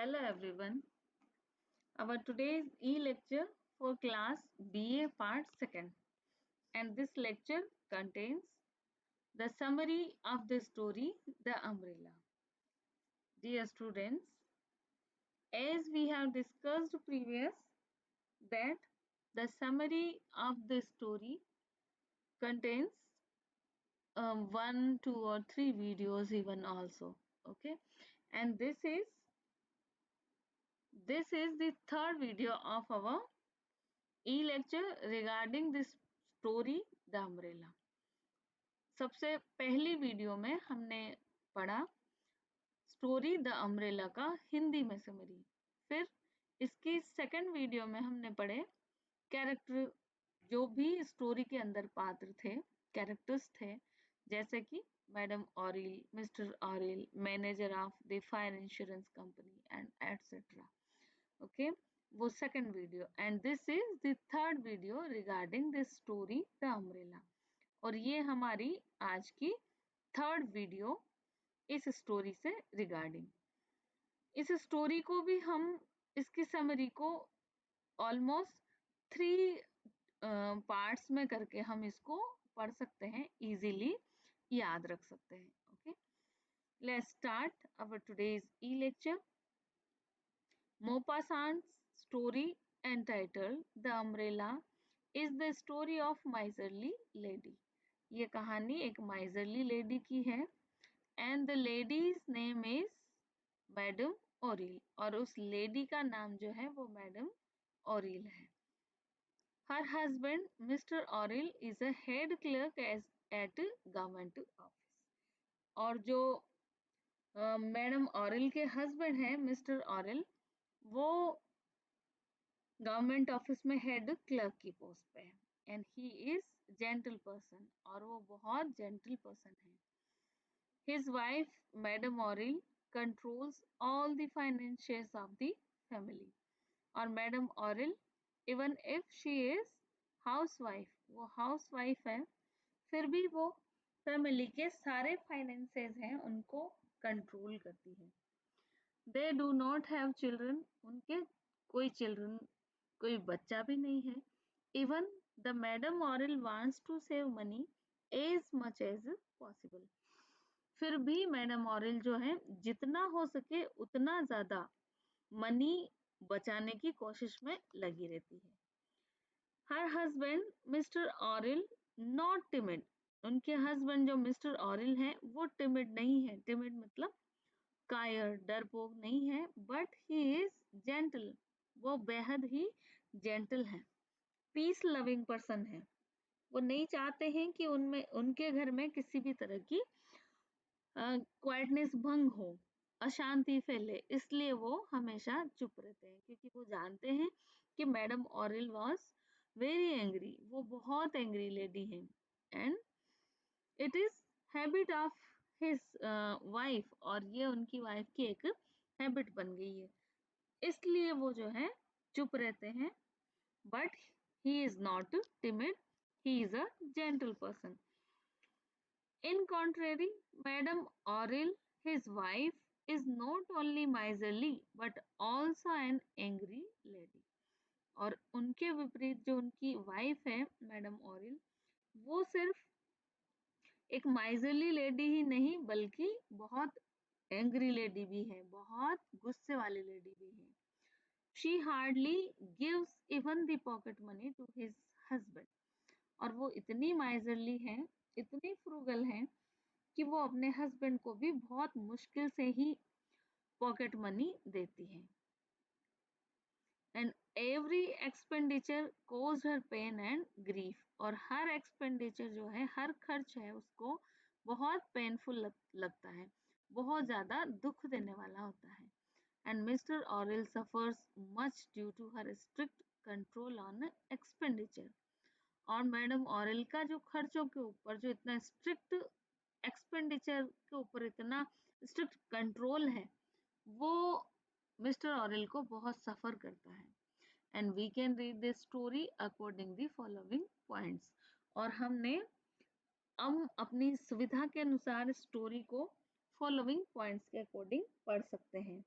Hello everyone. Our today's e-lecture for class BA part 2nd, and this lecture contains the summary of the story The Umbrella. Dear students, as we have discussed previous that the summary of the story contains one, two or three videos even also. Okay, and this is the third video of our e-lecture regarding this story the umbrella. सबसे पहली video में हमने पढ़ा story the umbrella का हिंदी में summary. फिर इसकी second video में हमने पढ़े कैरेक्टर, जो भी स्टोरी के अंदर पात्र थे, कैरेक्टर्स थे, जैसे कि madam Oreille, mister Oreille, manager of the fire insurance company and etcetera. Okay, वो second video, and this is the third video regarding this story the umbrella. और ये हमारी आज की थर्ड वीडियो इस स्टोरी से रिगार्डिंग। इस स्टोरी को भी हम इसकी समरी को ऑलमोस्ट 3 पार्ट्स में करके हम इसको पढ़ सकते हैं, इजीली याद रख सकते हैं। Okay, let's start our today's E lecture. Maupassant's story, entitled The Umbrella, is the story of miserly lady. ये कहानी एक miserly lady की है, and the lady's name is Madam Oril, और उस lady का नाम जो है वो Madam Oril है। Her husband Mr. Oril is a head clerk at government office, और जो मैडम ऑरिल के हस्बैंड हैं मिस्टर ऑरिल, वो गवर्नमेंट ऑफिस में हेड क्लर्क की पोस्ट पे है। And he is gentle person, और वो बहुत जेंटल पर्सन है। His wife madam Oreille controls all the financials of the family, और madam Oreille even if she is housewife, वो हाउसवाइफ है, फिर भी वो फैमिली के सारे फाइनेंसेस हैं उनको कंट्रोल करती है। They do not have children, उनके कोई बच्चा भी नहीं है। Even the madam Oreille wants to save money as much as possible, फिर भी मैडम ऑरिल जो है जितना हो सके उतना ज्यादा मनी बचाने की कोशिश में लगी रहती है। Her husband mister Oreille not timid, उनके हस्बैंड जो मिस्टर ऑरिल हैं वो टिमिड नहीं है। टिमिड मतलब कायर, डरपोक नहीं है, बट ही इज जेंटल, वो बेहद ही जेंटल है। पीस लविंग पर्सन है, वो नहीं चाहते हैं कि उनमें उनके घर में किसी भी तरह की क्वाइटनेस भंग हो, अशांति फैले, इसलिए वो हमेशा चुप रहते हैं, क्योंकि वो जानते हैं कि मैडम ऑरिल वॉज वेरी एंग्री, वो बहुत एंग्री लेडी है, and it is habit of his wife, और ये उनकी वाइफ की एक हैबिट बन गई है, इसलिए वो जो है चुप रहते हैं। But he is not timid, he is a gentle person. In contrary, Madam Oril, his wife, is not only miserly but also an angry lady. और उनके विपरीत जो उनकी वाइफ है मैडम ऑरिल, वो सिर्फ एक माइजरली लेडी ही नहीं बल्कि बहुत एंग्री लेडी भी है, बहुत गुस्से वाली लेडी भी है। She hardly gives even the pocket money to his husband, और वो इतनी माइजरली है, इतनी फ्रूगल है कि वो अपने हस्बैंड को भी बहुत मुश्किल से ही पॉकेट मनी देती है। And every expenditure cause her pain and grief, और हर एक्सपेंडिचर जो है, हर खर्च है, उसको बहुत पेनफुल लगता है, बहुत ज्यादा दुख देने वाला होता है। And mister Oreille suffers much due to her strict control on expenditure, और मैडम ऑरिल का जो खर्चों के ऊपर जो इतना स्ट्रिक्ट एक्सपेंडिचर के ऊपर इतना स्ट्रिक्ट कंट्रोल है, वो मिस्टर ऑरिल को बहुत सफर करता है। And we can read this story according the following points, और हम अपनी सुविधा के अनुसार स्टोरी को फॉलोइंग पॉइंट्स के अकॉर्डिंग पढ़ सकते हैं।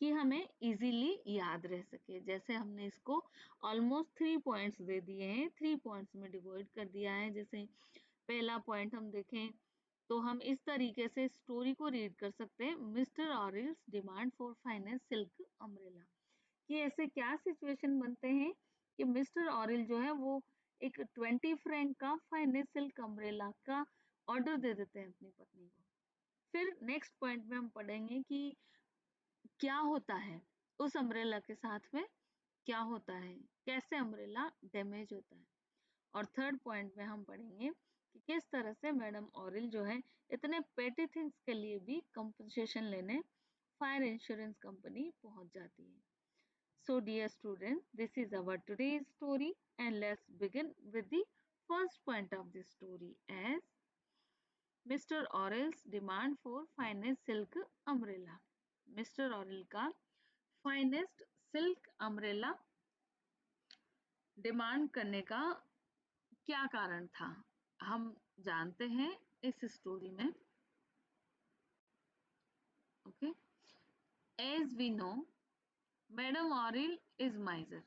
कि हमें इजीली याद रह सके। जैसे हमने इसको ऑलमोस्ट 3 पॉइंट्स दे दिए हैं, 3 पॉइंट्स में डिवाइड कर दिया है। जैसे पहला पॉइंट हम देखें तो हम इस तरीके से स्टोरी को रीड कर सकते हैं, mister Oreille's demand for finance silk umbrella. कि ऐसे क्या सिचुएशन बनते हैं कि मिस्टर ऑरिल जो है वो एक 20 फ्रैंक का फाइनेंस सिल्क अम्ब्रेला का ऑर्डर दे देते हैं अपनी पत्नी को। फिर नेक्स्ट पॉइंट में हम पढ़ेंगे कि क्या होता है उस अम्ब्रेला के साथ में, क्या होता है, कैसे अम्ब्रेला डैमेज होता है। और थर्ड पॉइंट में हम पढ़ेंगे कि किस तरह से मैडम ऑरिल जो है इतने पेटी थिंग्स के लिए भी कंपनसेशन लेने फायर इंश्योरेंस कंपनी पहुंच जाती है। So dear students, this is our today's story, and let's begin with the first point of the story as Mr. Orel's demand for finest silk umbrella. Mr. Orel का finest silk umbrella demand करने का क्या कारण था, हम जानते हैं इस स्टोरी में। Okay, as we know madam Oreille is miser.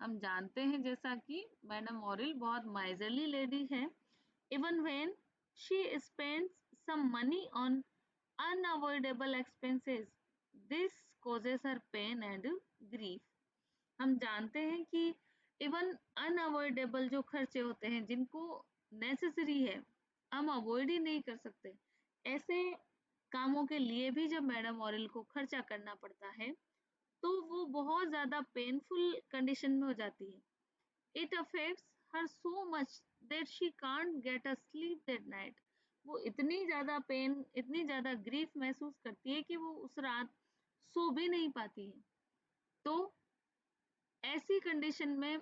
हम जानते हैं जैसा कि मैडम ऑरिल बहुत माइजरली लेडी है। Even when she spends some money on unavoidable expenses, this causes her pain and grief. हम जानते हैं कि इवन अनअवॉइडेबल जो खर्चे होते हैं जिनको नेसेसरी है, हम अवॉइड ही नहीं कर सकते, ऐसे कामों के लिए भी जब मैडम ऑरिल को खर्चा करना पड़ता है तो वो बहुत ज्यादा पेनफुल कंडीशन में हो जाती है। It affects her so much that she can't get a slip that night. वो इतनी ज्यादा पेन, इतनी ज्यादा ग्रीफ महसूस करती है कि वो उस रात सो भी नहीं पाती है। तो ऐसी कंडीशन में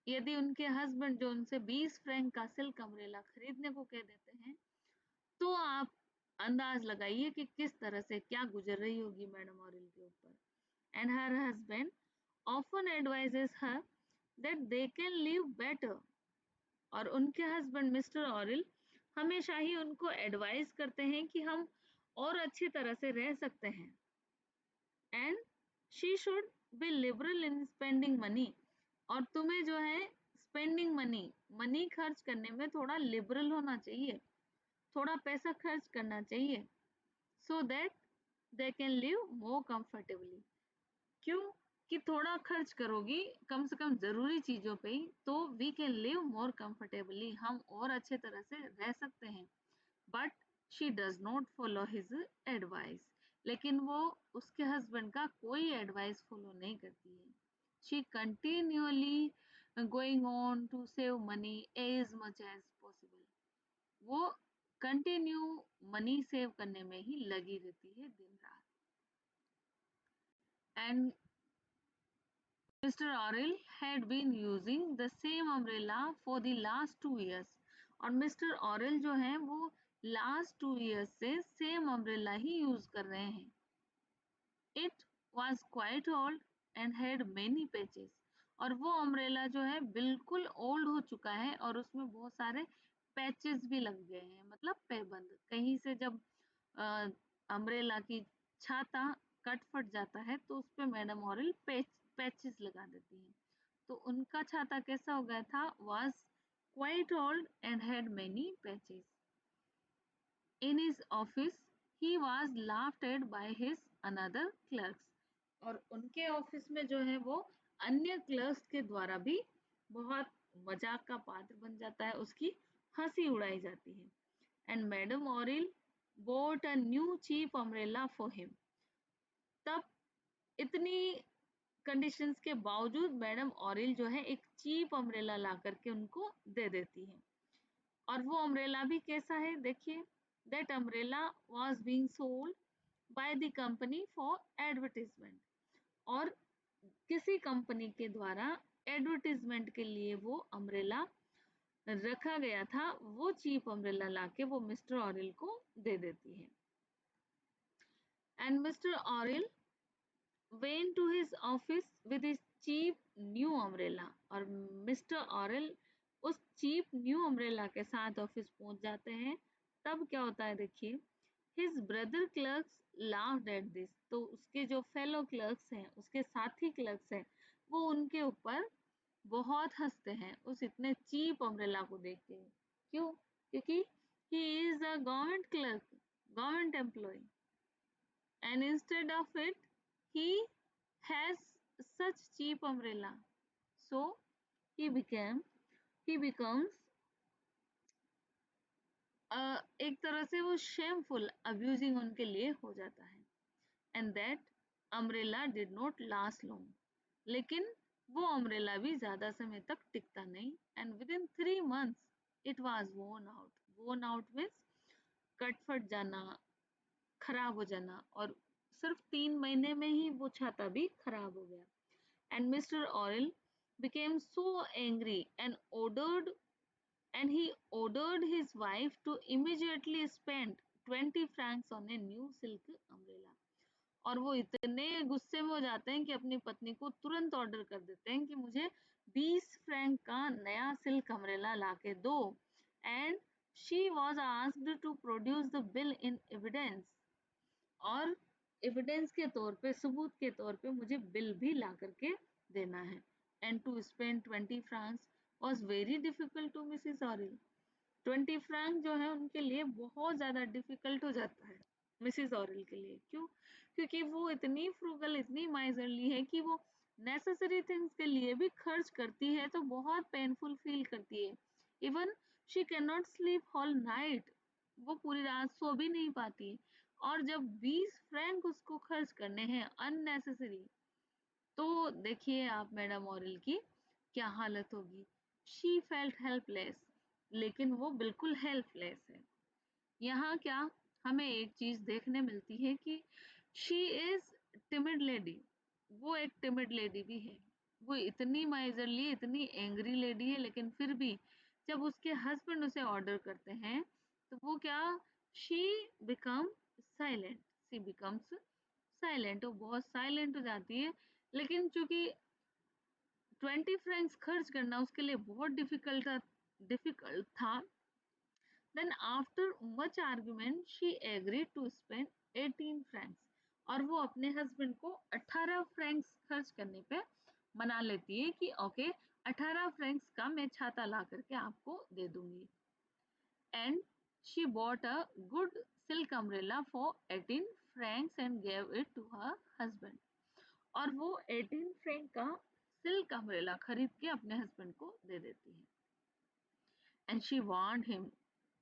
यदि उनके हस्बैंड जो उनसे 20 फ्रैंक का सिल्क अम्ब्रेला खरीदने को कह देते हैं तो आप अंदाज लगाइए कि किस तरह से क्या गुजर रही होगी मैडम ऑरिल के ऊपर। And her husband often advises her that they can live better. और उनके हस्बैंड मिस्टर ऑरिल हमेशा ही उनको एडवाइस करते हैं कि हम और अच्छी तरह से रह सकते हैं। And she should be liberal in spending money. और तुम्हें जो है स्पेंडिंग मनी, मनी खर्च करने में थोड़ा लिबरल होना चाहिए, थोड़ा पैसा खर्च करना चाहिए, so that they can live more comfortably. क्यों कि थोड़ा खर्च करोगी कम से कम जरूरी चीजों पे ही तो we can live more comfortably, हम और अच्छे तरह से रह सकते हैं। But she does not follow his advice. लेकिन वो उसके हस्बैंड का कोई एडवाइस फॉलो नहीं करती है। She continuously going on to save money as much as possible. वो कंटिन्यू मनी सेव करने में ही लगी रहती है दिन रात। And Mr. Orel had been using the same umbrella for the last 2 years। और मिस्टर ऑरेल जो है वो लास्ट 2 years से सेम अम्ब्रेला ही यूज कर रहे हैं। It was quite old and had many patches. और वो अम्ब्रेला जो है बिल्कुल ओल्ड हो चुका है और उसमें बहुत सारे पैचेस भी लग गए हैं, मतलब पैबंद। कहीं से जब अम्ब्रेला की छाता कट फट जाता है तो उस पे मैडम ऑरेल पैचेस लगा देती हैं। तो उनका छाता कैसा हो गया था, was quite old and had many patches। In his office, he was laughed at by his another clerks। और उनके ऑफिस में जो है वो अन्य क्लर्क्स के द्वारा भी बहुत मजाक का पात्र बन जाता है, उसकी हंसी उड़ाई जाती है। And madam Oreille bought a new cheap umbrella for him। तब इतनी कंडीशंस के बावजूद मैडम ऑरिल जो है एक चीप अम्ब्रेला ला करके उनको दे देती है। और वो अम्ब्रेला भी कैसा है देखिए, that umbrella was being sold by the company for advertisement. और किसी कंपनी के द्वारा एडवर्टाइजमेंट के लिए वो अम्ब्रेला रखा गया था, वो चीप अम्ब्रेला लाके वो मिस्टर ऑरिल को दे देती है। And mister Oreille went to his office with his cheap new umbrella। और मिस्टर ऑरेल उस चीप न्यू अम्ब्रेला के साथ ऑफिस पहुंच जाते हैं। तब क्या होता है देखिए, His brother clerks laughed at this. तो उसके जो फेलो क्लर्क्स हैं, उसके साथी क्लर्क्स हैं, वो उनके ऊपर बहुत हंसते हैं उस इतने चीप अम्ब्रेला को देख के। क्यों? क्योंकि he is a government clerk, government employee, and instead of it, he has such cheap umbrella. So he became he becomes एक तरह से वो शेमफुल अब्यूजिंग उनके लिए हो जाता है। And that umbrella did not last long, लेकिन वो अम्ब्रेला भी ज्यादा समय तक टिकता नहीं। And with in 3 months it was वोन आउट मीन्स कट फट जाना, खराब हो जाना, और सिर्फ 3 महीने में ही वो छाता भी खराब हो गया। And mister Oreille became so angry and he ordered his wife to immediately spend 20 francs on a new silk umbrella। और वो इतने गुस्से में हो जाते हैं कि अपनी पत्नी को तुरंत ऑर्डर कर देते हैं कि मुझे 20 फ्रैंक का नया सिल्क अम्ब्रेला लाके दो। And she was asked to produce the bill in evidence, और एविडेंस के तौर पे, सबूत के तौर पे मुझे बिल भी ला करके देना है। And to spend 20 francs was very difficult to missus Oreille. 20 franc जो है उनके लिए बहुत ज्यादा डिफिकल्ट हो जाता है मिसिस ऑरिल के लिए। क्यों? क्योंकि वो इतनी फ्रूगल, इतनी माइजरली है कि वो नेसेसरी थिंग्स के लिए भी खर्च करती है तो बहुत पेनफुल फील करती है। Even she can not sleep whole night, वो पूरी रात सो भी नहीं पाती। और जब 20 फ्रैंक उसको खर्च करने हैं अननेसेसरी, तो देखिए आप मैडम ऑरिल की क्या हालत होगी। शी फेल्ट हेल्पलेस, लेकिन वो बिल्कुल हेल्पलेस है। यहाँ क्या हमें एक चीज देखने मिलती है कि शी इज टिमिड लेडी, वो एक टिमिड लेडी भी है। वो इतनी माइजरली, इतनी एंग्री लेडी है, लेकिन फिर भी जब उसके हस्बैंड उसे ऑर्डर करते हैं तो वो क्या, she become silent, she becomes silent, वो बहुत साइलेंट हो जाती है। लेकिन चूंकि 20 फ्रैंक्स खर्च करना उसके लिए बहुत डिफिकल्ट था। Then after much argument she agreed to spend 18 francs, और वो अपने हस्बैंड को 18 फ्रैंक्स खर्च करने पे मना लेती है कि ओके 18 फ्रैंक्स का मैं छाता ला करके आपको दे दूंगी। And she bought a good silk umbrella for 18 francs and gave it to her husband, और वो 18 फ्रैंक का सिल्क अम्ब्रेला खरीद के अपने हस्बैंड को दे देती है। And she warned him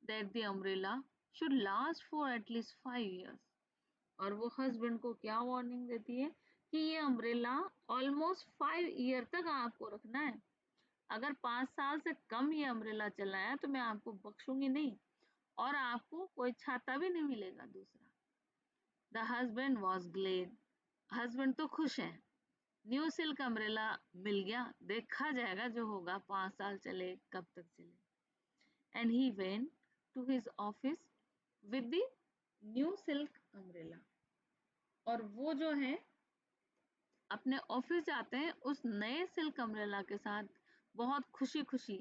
that the umbrella should last for at least 5 years, और वो हस्बैंड को क्या वार्निंग देती है कि ये अम्ब्रेला ऑलमोस्ट 5 ईयर तक आपको रखना है। अगर 5 साल से कम ये अम्ब्रेला चला है तो मैं आपको बख्शूंगी नहीं, और आपको कोई छाता भी नहीं मिलेगा दूसरा। The husband was glad, husband तो खुश है, न्यू सिल्क अम्ब्रेला मिल गया, देखा जाएगा जो होगा, 5 साल चले कब तक चले। And he went to his office with the new silk umbrella, और वो जो है अपने ऑफिस जाते हैं उस नए सिल्क अम्ब्रेला के साथ, बहुत खुशी खुशी,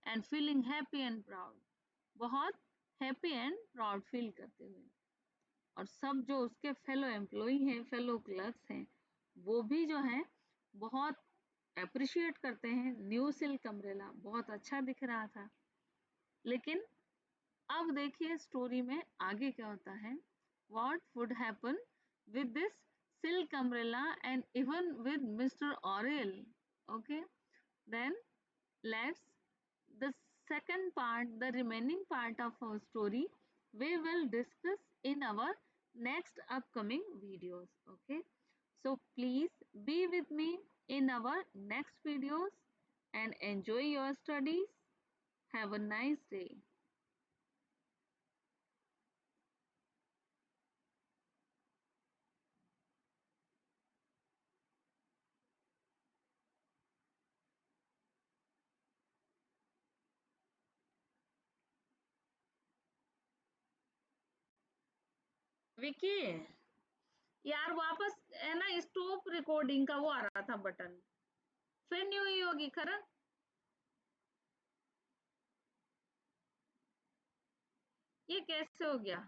and feeling happy and proud, बहुत हैप्पी एंड प्राउड फील करते हुए। और सब जो उसके फेलो एम्प्लॉई हैं, फेलो क्लर्क्स हैं, वो भी जो है बहुत अप्रिशिएट करते हैं। न्यू सिल्क अम्ब्रेला बहुत अच्छा दिख रहा था। लेकिन अब देखिए स्टोरी में आगे क्या होता है। What would happen with this silk umbrella and even with Mr. Oriel? Okay, then let's the second part, the remaining part of our story, we will discuss in our next upcoming videos. Okay, so please be with me in our next videos and enjoy your studies. Have a nice day. Vicky, यार वापस है ना stop recording का वो आ रहा था button, फिर नहीं हुई होगी खरा। ये कैसे हो गया?